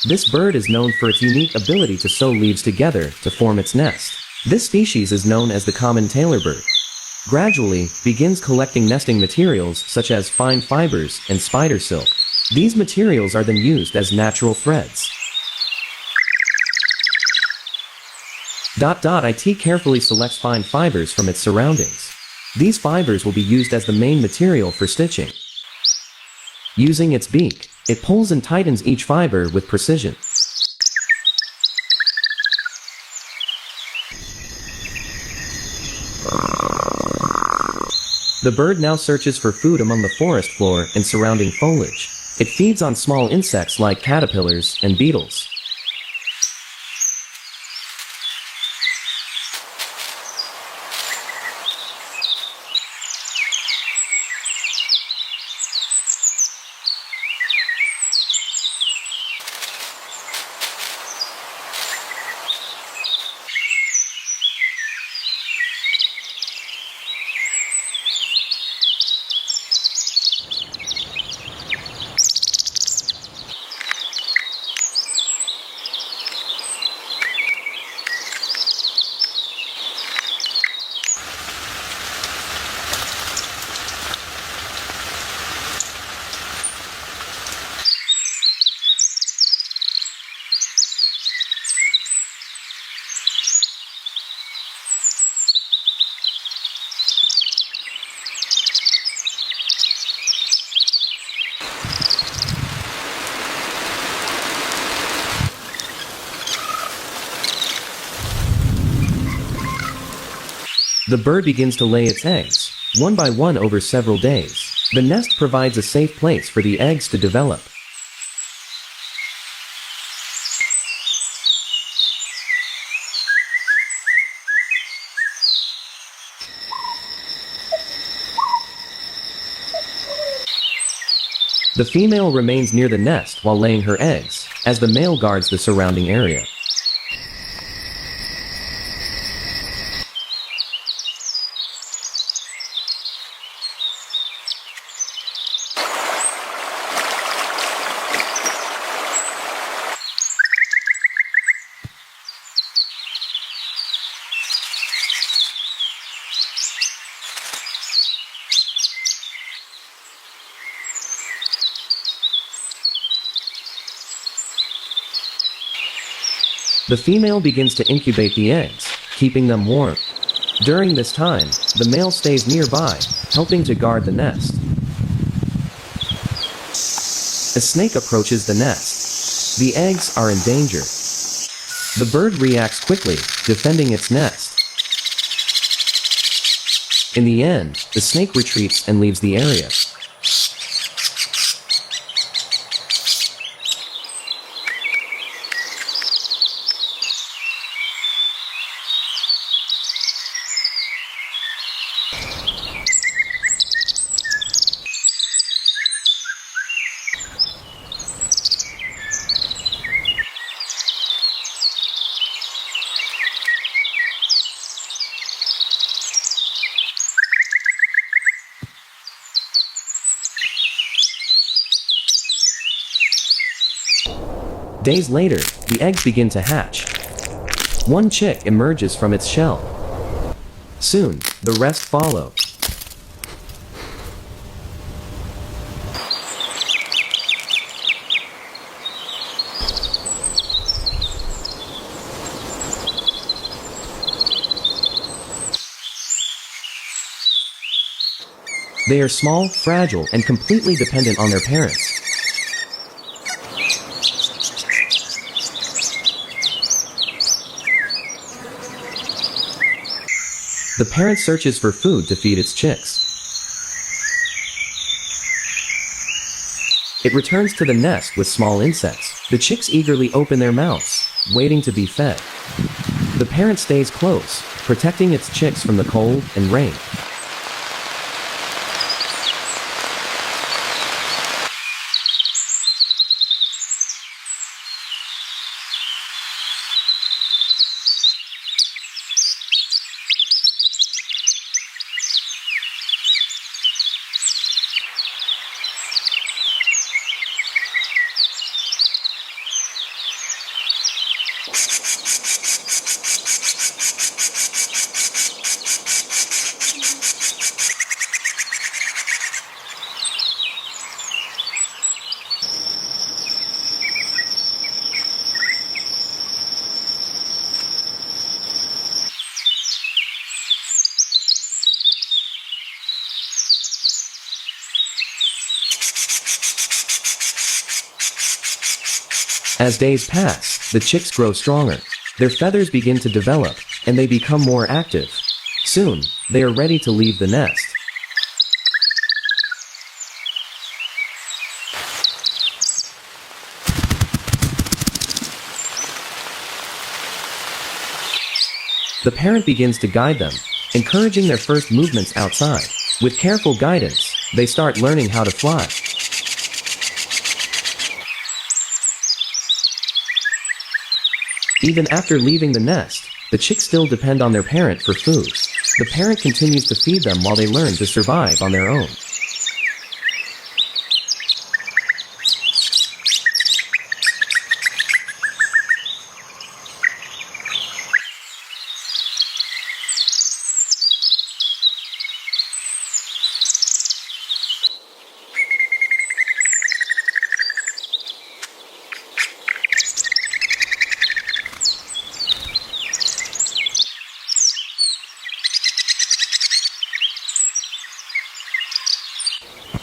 This bird is known for its unique ability to sew leaves together to form its nest. This species is known as the common tailor bird. Gradually, begins collecting nesting materials such as fine fibers and spider silk. These materials are then used as natural threads. It carefully selects fine fibers from its surroundings. These fibers will be used as the main material for stitching. Using its beak, it pulls and tightens each fiber with precision. The bird now searches for food among the forest floor and surrounding foliage. It feeds on small insects like caterpillars and beetles. The bird begins to lay its eggs, one by one over several days. The nest provides a safe place for the eggs to develop. The female remains near the nest while laying her eggs, as the male guards the surrounding area. The female begins to incubate the eggs, keeping them warm. During this time, the male stays nearby, helping to guard the nest. A snake approaches the nest. The eggs are in danger. The bird reacts quickly, defending its nest. In the end, the snake retreats and leaves the area. Days later, the eggs begin to hatch. One chick emerges from its shell. Soon, the rest follow. They are small, fragile, and completely dependent on their parents. The parent searches for food to feed its chicks. It returns to the nest with small insects. The chicks eagerly open their mouths, waiting to be fed. The parent stays close, protecting its chicks from the cold and rain. As days pass, the chicks grow stronger. Their feathers begin to develop, and they become more active. Soon, they are ready to leave the nest. The parent begins to guide them, encouraging their first movements outside. With careful guidance, they start learning how to fly. Even after leaving the nest, the chicks still depend on their parent for food. The parent continues to feed them while they learn to survive on their own.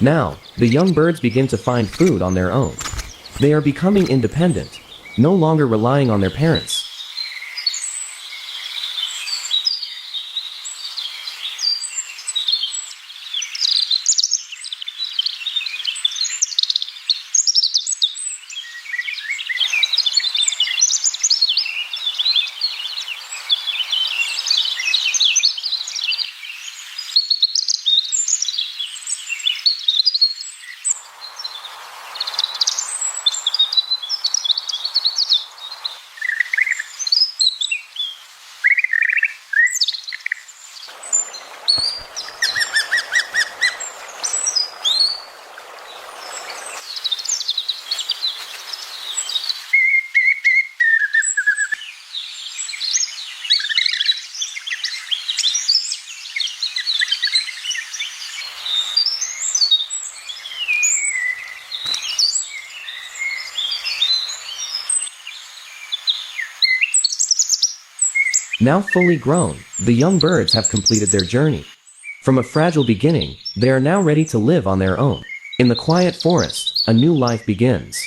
Now, the young birds begin to find food on their own. They are becoming independent, no longer relying on their parents. Now fully grown, the young birds have completed their journey. From a fragile beginning, they are now ready to live on their own. In the quiet forest, a new life begins.